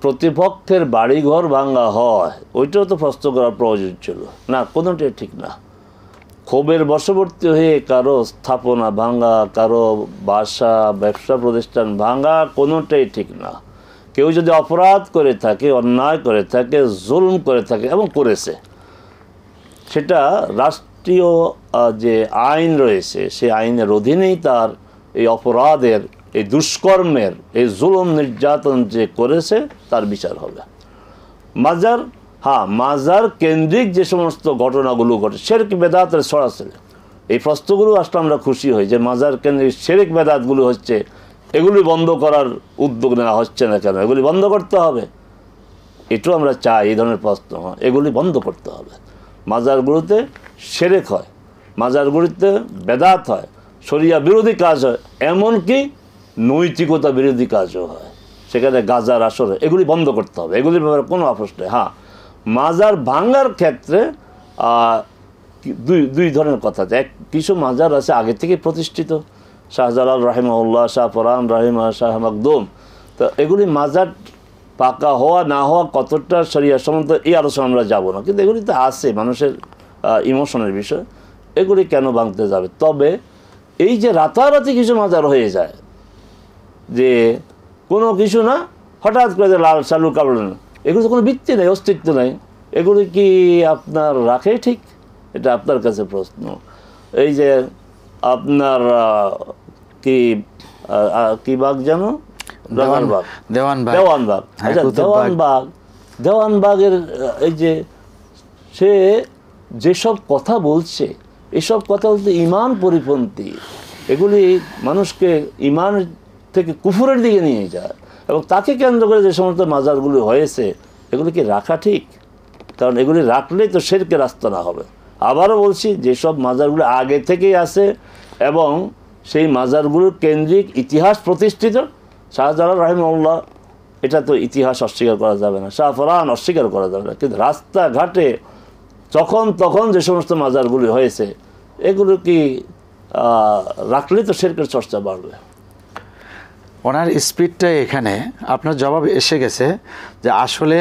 Speaker 2: প্রতিপক্ষের বাড়িঘর ভাঙা হয়, ওইটাও তো প্রশ্ন করার প্রয়োজন ছিল না, কোনোটাই ঠিক না। ক্ষোভের বশবর্তী হয়ে কারো স্থাপনা ভাঙা, কারো বাসা ব্যবসা প্রতিষ্ঠান ভাঙা, কোনোটাই ঠিক না। কেউ যদি অপরাধ করে থাকে, অন্যায় করে থাকে, জুলুম করে থাকে এবং করেছে, সেটা রাষ্ট্রীয় যে আইন রয়েছে সেই আইনের অধীনেই তার এই অপরাধের, এই দুষ্কর্মের, এই জুলুম নির্যাতন যে করেছে তার বিচার হবে। মাজার, হ্যাঁ, মাজার কেন্দ্রিক যে সমস্ত ঘটনাগুলো ঘটে, শিরক বেদাতের সরাসরি এই প্রশ্নগুলো আসলে আমরা খুশি হই যে মাজার কেন্দ্রিক শিরক বেদাতগুলো হচ্ছে, এগুলি বন্ধ করার উদ্যোগ নেওয়া হচ্ছে না কেন? এগুলি বন্ধ করতে হবে, এটাও আমরা চাই। এই ধরনের প্রশ্ন, এগুলি বন্ধ করতে হবে। মাজারগুলোতে শিরক হয়, মাজারগুলিতে বেদাত হয়, শরিয়া বিরোধী কাজ হয়, এমনকি নৈতিকতা বিরোধী কাজও হয়, সেখানে গাজার আসরে, এগুলি বন্ধ করতে হবে, এগুলির ব্যাপারে কোনো আপোষ নেই। হ্যাঁ, মাজার ভাঙার ক্ষেত্রে দুই ধরনের কথা আছে। এক, কিছু মাজার আছে আগে থেকে প্রতিষ্ঠিত, শাহজালাল রাহিমাহুল্লাহ, শাহ ফরহান রাহিমা, শাহ মাকদুম, তো এগুলি মাজার পাকা হওয়া না হওয়া কতটা শরিয়া সম্মত, এই আলোচনা আমরা যাব না, কিন্তু এগুলি তো আছে, মানুষের ইমোশনের বিষয়, এগুলি কেন ভাঙতে যাবে? তবে এই যে রাতারাতি কিছু মাজার হয়ে যায়, যে কোনো কিছু না, হঠাৎ করে লাল সালু কাপড়, এগুলো তো কোনো ভিত্তি নেই, অস্তিত্ব নেই, এগুলি কি আপনার রাখে ঠিক? এটা আপনার কাছে প্রশ্ন। এই যে আপনার কি বাগ যেন, দেওয়ানবাগ, দেওয়ানবাগ, আচ্ছা, দেওয়ানবাগের এই যে সে যেসব কথা বলছে, এসব কথা বলতে ইমান পরিপন্থী, এগুলি মানুষকে ইমান থেকে কুফুরের দিকে নিয়ে যায়, এবং তাকে কেন্দ্র করে যে সমস্ত মাজারগুলি হয়েছে, এগুলি কি রাখা ঠিক? কারণ এগুলি রাখলেই তো শিরকের আস্তানা হবে। আবারও বলছি, যেসব মাজারগুলো আগে থেকেই আছে এবং সেই মাজারগুলোর কেন্দ্রিক ইতিহাস প্রতিষ্ঠিত, শাহজালাল রাহিমাহুল্লাহ, এটা তো ইতিহাস অস্বীকার করা যাবে না, শাহ ফরহান অস্বীকার করা যাবে না, কিন্তু রাস্তাঘাটে তখন যে সমস্ত মাজারগুলি হয়েছে, এগুলো কি রাখলেই তো শিরকের চর্চা বাড়বে।
Speaker 1: ওনার স্পিডটা এখানে আপনার জবাব এসে গেছে যে আসলে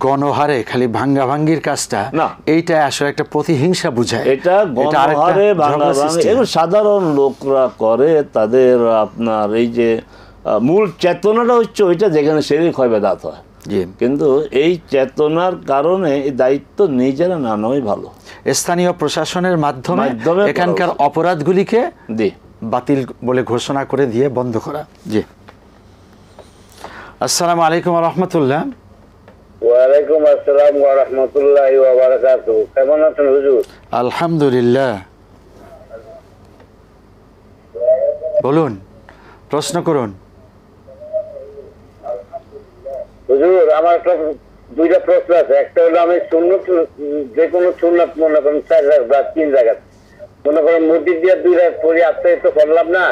Speaker 1: গণহারে খালি ভাঙ্গাভাঙ্গির কাজটা না, এইটা আসলে একটা প্রতিহিংসা বুঝায়।
Speaker 2: এটা গণহারে ভাঙ্গাভাঙ্গি এগুলো সাধারণ লোকরা করে, তাদের আপনার এই যে মূল চেতনাটা হচ্ছে ওইটা, যেখানে শিরক হয়, বেদাত হয়, কিন্তু এই চেতনার কারণে এই দায়িত্ব নিজেরা না নয় ভালো,
Speaker 1: স্থানীয় প্রশাসনের মাধ্যমে এখানকার অপরাধগুলিকে বাতিল বলে ঘোষণা করে দিয়ে বন্ধ করা। জি। আসসালামু আলাইকুম ওয়া রাহমাতুল্লাহ।
Speaker 3: ওয়ালাইকুম আসসালাম ওয়া রাহমাতুল্লাহি ওয়া বারাকাতুহু। কেমন আছেন হুজুর?
Speaker 1: আলহামদুলিল্লাহ। বলুন, প্রশ্ন করুন।
Speaker 3: হুজুর, আমার দুইটা প্রশ্ন আছে। একটা হলো, আমি সুন্নত, যে কোনো সুন্নত মনে করেন 4 রাকাত বা 3 রাকাত, মনে করেন মসজিদ দিয়ে 2 রাকাত পড়ি, আসতে তো করলাম না,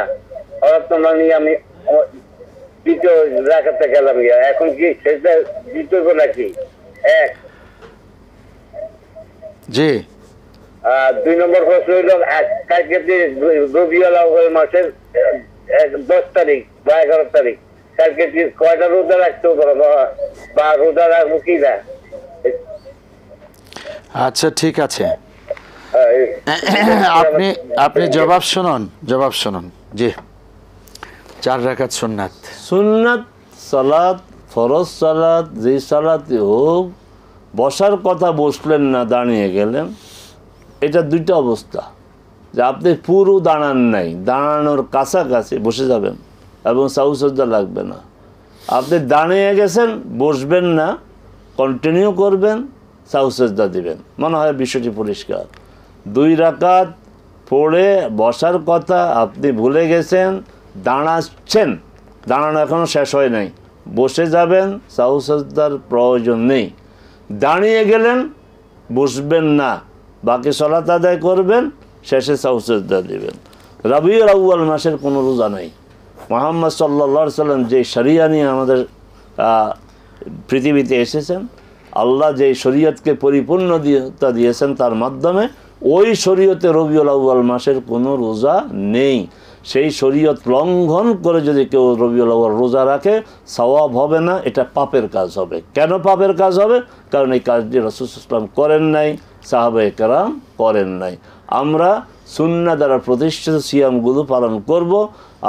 Speaker 3: হঠাৎ তোমার নিয়ে আমি দ্বিতীয় রাকাতে গেলাম গিয়া, এখন কি সেটা দ্বিতীয় নাকি এক?
Speaker 1: জি।
Speaker 3: 2 নম্বর প্রশ্ন হইল, কালকে যে রবিউল আউয়াল মাসের 10 তারিখ বা 11 তারিখ, কালকে কি কয়টা রোজা রাখতে পারবো বা রোজা রাখবো কি না?
Speaker 1: আচ্ছা ঠিক আছে, আপনি জবাব শুনুন। জি। 4 রাকাত সুন্নাত
Speaker 2: সালাত, ফরজ সালাত, যে সালাতে হোক, বসার কথা বসলেন না, দাঁড়িয়ে গেলেন, এটা দুইটা অবস্থা। যে আপনি পুরো দাঁড়ান নাই, দাঁড়ানোর কাছাকাছি বসে যাবেন এবং সাহু সাজদা লাগবে না। আপনি দাঁড়িয়ে গেছেন, বসবেন না, কন্টিনিউ করবেন, সাহু সাজদা দিবেন। মনে হয় বিষয়টি পরিষ্কার। 2 রাকাত পড়ে বসার কথা আপনি ভুলে গেছেন, দাঁড়াচ্ছেন, দাঁড়ানো এখনও শেষ হয় নাই, বসে যাবেন, সাহু সাজদার প্রয়োজন নেই। দাঁড়িয়ে গেলেন, বসবেন না, বাকি সালাত আদায় করবেন, শেষে সাহু সাজদা দিবেন। রবিউল আউয়াল মাসের কোনো রোজা নেই। মুহাম্মদ সাল্লাল্লাহু আলাইহি সাল্লাম যে শরিয়া নিয়ে আমাদের পৃথিবীতে এসেছেন, আল্লাহ যে শরীয়তকে পরিপূর্ণতা দিয়েছেন তার মাধ্যমে, ওই শরীয়তে রবিউল আউয়াল মাসের কোনো রোজা নেই। সেই শরীয়ত লঙ্ঘন করে যদি কেউ রবিউল আউয়াল রোজা রাখে, সওয়াব হবে না, এটা পাপের কাজ হবে। কেন পাপের কাজ হবে? কারণ এই কাজটি রাসূল সাল্লাল্লাহু আলাইহি ওয়াসাল্লাম করেন নাই, সাহাবায়ে কেরাম করেন নাই। আমরা সুন্নাহ দ্বারা প্রতিষ্ঠিত সিয়ামগুলো পালন করব।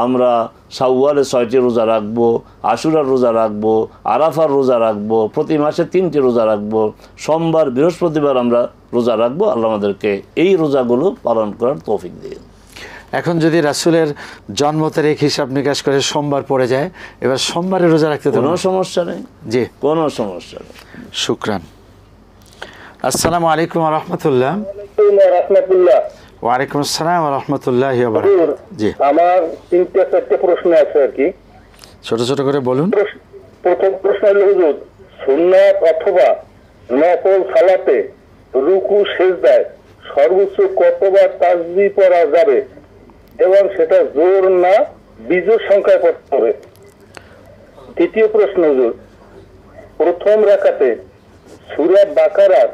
Speaker 2: আমরা শাওয়ালে 6টি রোজা রাখবো, আশুরার রোজা রাখবো, আরাফার রোজা রাখবো, প্রতি মাসে 3টি রোজা রাখবো, সোমবার বৃহস্পতিবার আমরা রোজা রাখবো। আল্লাহ আমাদেরকে এই রোজাগুলো পালন করার তৌফিক দিন।
Speaker 1: এখন যদি রাসূলের জন্ম তারিখ হিসাব নিকাশ করে সোমবার পড়ে যায়, এবার সোমবারে রোজা রাখতে তো
Speaker 2: কোনো সমস্যা নেই,
Speaker 1: জি,
Speaker 2: কোনো সমস্যা নেই।
Speaker 1: শুকরান। আসসালামু আলাইকুম ওয়া রাহমাতুল্লাহ।
Speaker 3: রাহমাতুল্লাহ।
Speaker 1: ওয়ালাইকুম আসসালাম ওয়া রাহমাতুল্লাহি ওয়া
Speaker 3: হুজুর,
Speaker 1: বারাকাতুহু। জি,
Speaker 3: আমার 3-4টা প্রশ্ন আছে আর কি।
Speaker 1: ছোট ছোট করে বলুন।
Speaker 3: প্রথম প্রশ্ন হলো হুজুর, সুন্নাত অথবা নফল সালাতে রুকু সেজদায় সর্বোচ্চ কতবার তাসবিহ পড়া যাবে এবং সেটা জোর না বিজোড় সংখ্যায় পড়তে হবে? দ্বিতীয় প্রশ্ন হুজুর, প্রথম রাকাতে সূরা বাকারার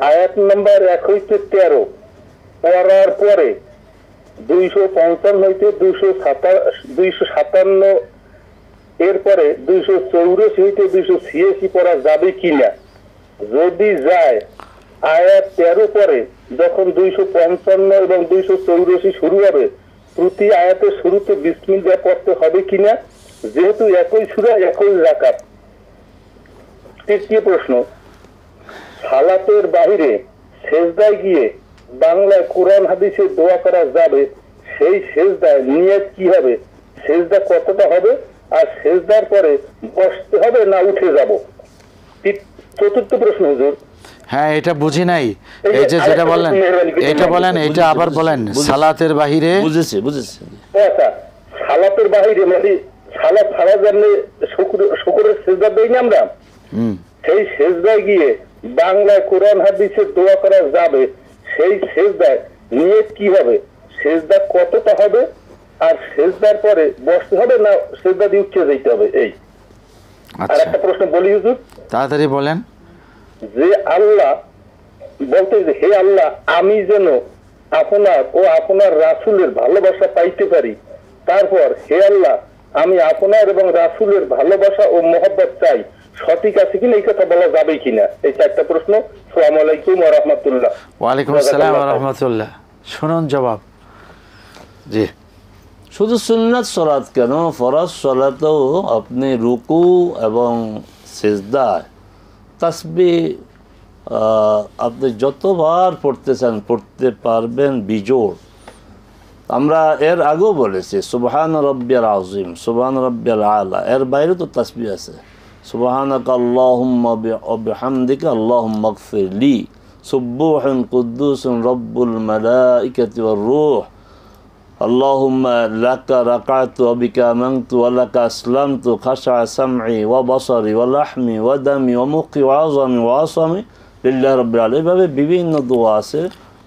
Speaker 3: আয়াত নাম্বার 1 হইতে 13 পড়ার পরে 255 হইতে 257 এরপরে 284 হইতে 286 পড়া যাবে কিনা? যদি যায়, আয়াত 13 পরে যখন 255 এবং 284 শুরু হবে, প্রতি আয়াতের শুরুতে বিসমিল্লাহ পড়তে হবে কিনা, যেহেতু একই সূরা একই রাকাত? তৃতীয় প্রশ্ন, সালাতের বাহিরে সেজদায় গিয়ে বাংলায় কোরআন হাদিসে দোয়া করা যাবে, সেই সেজদায় নিয়ত কি হবে, সেজদা কতটা হবে, আর সেজদার পরে বসতে হবে না উঠে যাব? চতুর্থ প্রশ্ন হুজুর,
Speaker 1: হ্যাঁ, এটা বুঝি নাই। এই যে যেটা বললেন, এটা বলেন, এটা আবার বলেন। সালাতের বাহিরে,
Speaker 2: বুঝেছি।
Speaker 3: আচ্ছা, সালাতের বাহিরে মানে সালাত ছাড়া জানলে শুকরের সেজদা দেই না আমরা, সেই সেজদায় গিয়ে বাংলায় কোরআন হাদিসে দোয়া করা যাবে, সেই সেজদায় নিয়ত কি হবে, সেজদা কতটা হবে, আর সেজদার পরে বসতে হবে না সেজদা দিয়ে উঠে যেতে হবে? এই আর
Speaker 1: আচ্ছা,
Speaker 3: একটা প্রশ্ন বলি হুজুর,
Speaker 1: তাড়াতাড়ি বলেন।
Speaker 3: যে আল্লাহ বলতে, যে হে আল্লাহ, আমি যেন আপনার ও আপনার রাসূলের ভালোবাসা পাইতে পারি, তারপর হে আল্লাহ, আমি আপনার এবং রাসূলের ভালোবাসা ও মহব্বত চাই, সঠিক আছে কিনা, এই কথা বলা যাবে কিনা? এই 4টা প্রশ্ন। আসসালামু আলাইকুম ওয়া রাহমাতুল্লাহ।
Speaker 1: ওয়ালাইকুম আসসালাম ওয়া রাহমাতুল্লাহ। শুনুন জবাব। জি,
Speaker 2: শুধু সুন্নাত সালাত কেন, ফরজ সালাতেও আপনি রুকু এবং সিজদায় তাসবিহ আপনি যতবার পড়তে চান পড়তে পারবেন বিজোড়। আমরা এর আগেও বলেছি সুবহান রাব্বিয়াল আযীম, সুবহান রাব্বিয়াল আলা, এর বাইরে তো তাসবিহ আছে। সুবহানাকা আল্লাহুম্মা বিহামদিকা আল্লাহুম্মা গফিরলি, সুবহুন কুদ্দুসুন রব্বুল মালাইকাতি ওয়ার রূহ, আল্লাহুম্মা লাকা রাকাতু ওয়া বিকা আমানতু ওয়া লাকা আসলামতু, খাশা সামঈ ওয়া বাসারি ওয়া লাহমি ওয়া দামি ওয়া মুখি ওয়া আযামি ওয়া আসামি লিল্লাহি রাব্বিল আলামিন। এভাবে বিভিন্ন দোয়া আছে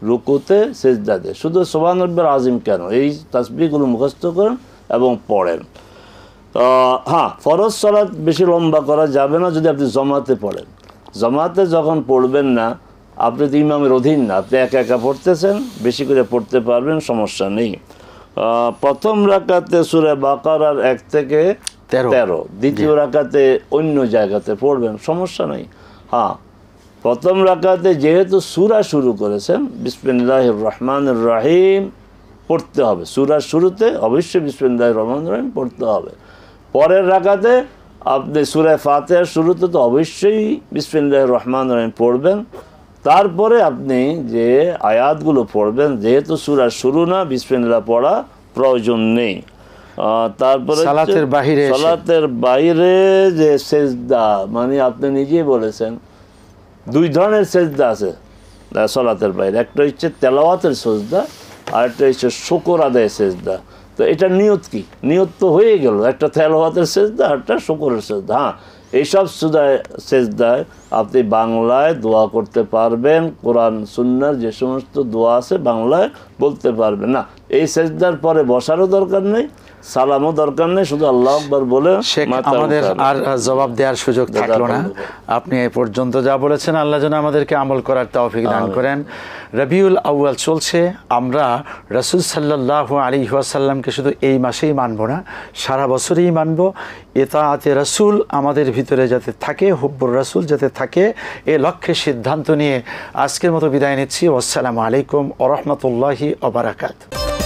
Speaker 2: রুকুতে সিজদাতে। শুধু সুবহান রাব্বিল আযীম কেন, এই তাসবিহগুলো মুখস্থ করেন এবং পড়েন। হ্যাঁ, ফরজ সালাত বেশি লম্বা করা যাবে না যদি আপনি জমাতে পড়েন। জমাতে যখন পড়বেন না, আপনি তো ইমামের অধীন না, আপনি একা একা পড়তেছেন, বেশি করে পড়তে পারবেন, সমস্যা নেই। প্রথম রাকাতে সূরা বাকারার 1 থেকে 13, দ্বিতীয় রাকাতে অন্য জায়গাতে পড়বেন, সমস্যা নেই। হ্যাঁ, প্রথম রাকাতে যেহেতু সূরা শুরু করেছেন, বিসমিল্লাহির রহমানির রহিম পড়তে হবে। সূরার শুরুতে অবশ্যই বিসমিল্লাহির রহমানির রহিম পড়তে হবে। পরের রাকাতে আপনি সূরা ফাতিহার শুরুতে তো অবশ্যই বিসমিল্লাহির রহমানির রহিম পড়বেন, তারপরে আপনি যে আয়াতগুলো পড়বেন, যেহেতু সূরার শুরু না, বিসমিল্লাহ পড়া প্রয়োজন নেই। তারপরে সালাতের বাইরে যে সেজদা, মানে আপনি নিজেই বলেছেন 2 ধরনের সেজদা আছে সালাতের বাইরে, একটা হচ্ছে তেলাওয়াতের সেজদা আর একটা হচ্ছে শুকর আদায়ের সেজদা। তো এটা নিয়ত কি? নিয়ত তো হয়ে গেল, একটা তেলাওয়াতের সেজদা আর একটা শুকরের সেজদা। হ্যাঁ, এইসব সেজদায় আপনি বাংলায় দোয়া করতে পারবেন, কোরআন সুন্নাহর যে সমস্ত দোয়া আছে বাংলায় বলতে পারবেন। না, এই সেজদার পরে বসারও দরকার নেই, সালামও দরকার নেই, শুধু আল্লাহু আকবার বলে
Speaker 1: আমাদের আর জবাব দেওয়ার সুযোগ থাকলো না। আপনি এই পর্যন্ত যা বলেছেন, আল্লাহ যেন আমাদেরকে আমল করার তৌফিক দান করেন। রবিউল আউয়াল চলছে, আমরা রাসূল সাল্লাল্লাহু আলাইহি ওয়াসাল্লামকে শুধু এই মাসেই মানব না, সারা বছরই মানব। ইতাআতে রাসূল আমাদের ভিতরে যাতে থাকে, হুব্বুর রাসূল যাতে থাকে, এই লক্ষ্যে সিদ্ধান্ত নিয়ে আজকের মতো বিদায় নিচ্ছি। আসসালামু আলাইকুম ওয়া রাহমাতুল্লাহি ওয়া বারাকাতুহু।